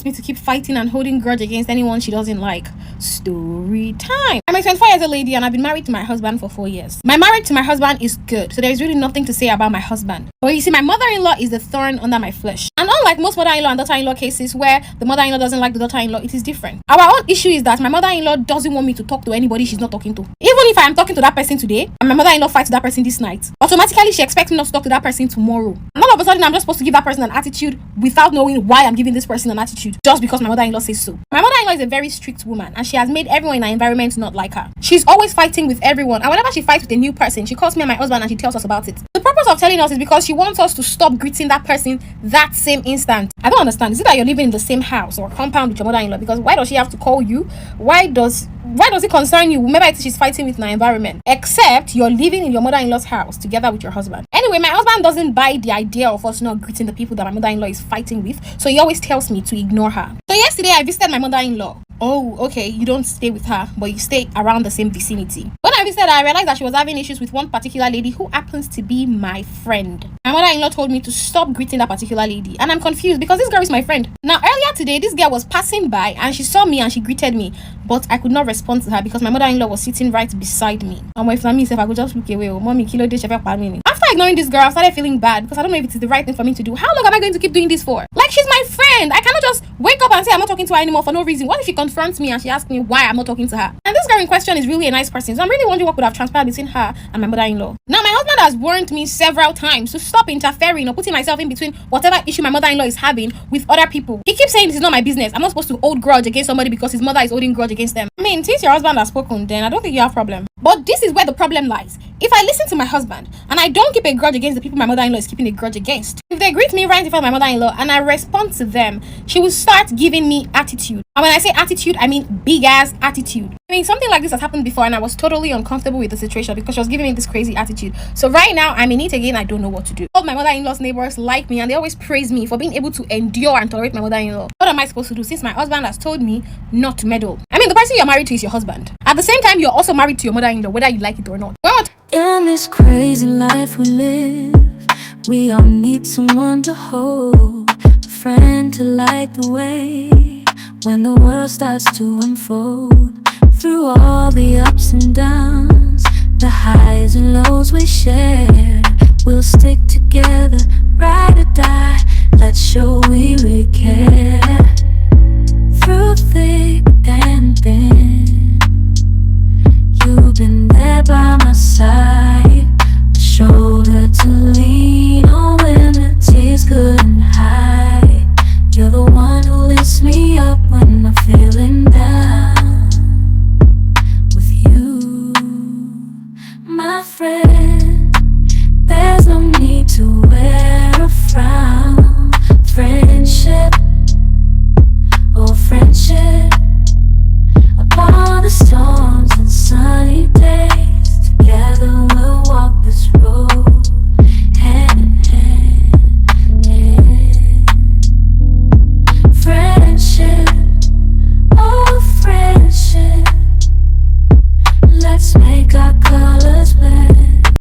wants me to keep fighting and holding grudge against anyone she doesn't like. Story time. I'm a 24-year-old lady and I've been married to my husband for 4 years. My marriage to my husband is good, so there is really nothing to say about my husband. But you see, my mother-in-law is the thorn under my flesh. And unlike most mother-in-law and daughter-in-law cases where the mother-in-law doesn't like the daughter-in-law, it is different. Our own issue is that my mother-in-law doesn't want me to talk to anybody she's not talking to. Even if I am talking to that person today and my mother-in-law fights with that person this night, automatically she expects me not to talk to that person tomorrow. And all of a sudden I'm just supposed to give that person an attitude without knowing why I'm giving this person an attitude, just because my mother-in-law says so. My mother-in-law is a very strict woman and she has made everyone in her environment not like her. She's always fighting with everyone, and whenever she fights with a new person, she calls me and my husband and she tells us about it. The purpose of telling us is because she wants us to stop greeting that person that same instant. I don't understand. Is it that you're living in the same house or compound with your mother-in-law? Because why does she have to call you? Why does it concern you? Maybe she's fighting with my environment. Except you're living in your mother-in-law's house together with your husband. Anyway, my husband doesn't buy the idea of us not greeting the people that my mother-in-law is fighting with, so he always tells me to ignore her. So yesterday I visited my mother-in-law. Oh, okay, you don't stay with her, but you stay around the same vicinity. When I visited her, I realized that she was having issues with one particular lady who happens to be my friend. My mother-in-law told me to stop greeting that particular lady, and I'm confused because this girl is my friend. Now, earlier today, this girl was passing by and she saw me and she greeted me, but I could not respond to her because my mother-in-law was sitting right beside me. And my family said I could just look away. Oh, mommy, kilo de shefe pa me. After ignoring this girl, I started feeling bad because I don't know if it is the right thing for me to do. How long am I going to keep doing this for? Like, she's my friend. I cannot just wake up and say I'm not talking to her anymore for no reason. What if she confronts me and she asks me why I'm not talking to her? And this girl in question is really a nice person, so I'm really wondering what could have transpired between her and my mother-in-law. Now, my husband has warned me several times to stop interfering or putting myself in between whatever issue my mother-in-law is having with other people. He keeps saying this is not my business. I'm not supposed to hold grudge against somebody because his mother is holding grudge against them. I mean, since your husband has spoken, then I don't think you have a problem. But this is where the problem lies. If I listen to my husband and I don't keep a grudge against the people my mother-in-law is keeping a grudge against, if they greet me right in front of my mother-in-law and I respond to them, she will start giving me attitude. And when I say attitude, I mean big ass attitude. I mean, something like this has happened before and I was totally uncomfortable with the situation because she was giving me this crazy attitude. So right now, I'm in it again. I don't know what to do. All my mother-in-law's neighbors like me and they always praise me for being able to endure and tolerate my mother-in-law. What am I supposed to do since my husband has told me not to meddle? I mean, the person you're married to is your husband. At the same time, you're also married to your mother-in-law, whether you like it or not. Well, in this crazy life we live, we all need someone to hold, a friend to light the way when the world starts to unfold. Through all the ups and downs, the highs and lows we share, we'll stick together, ride or die. Let's show we really care.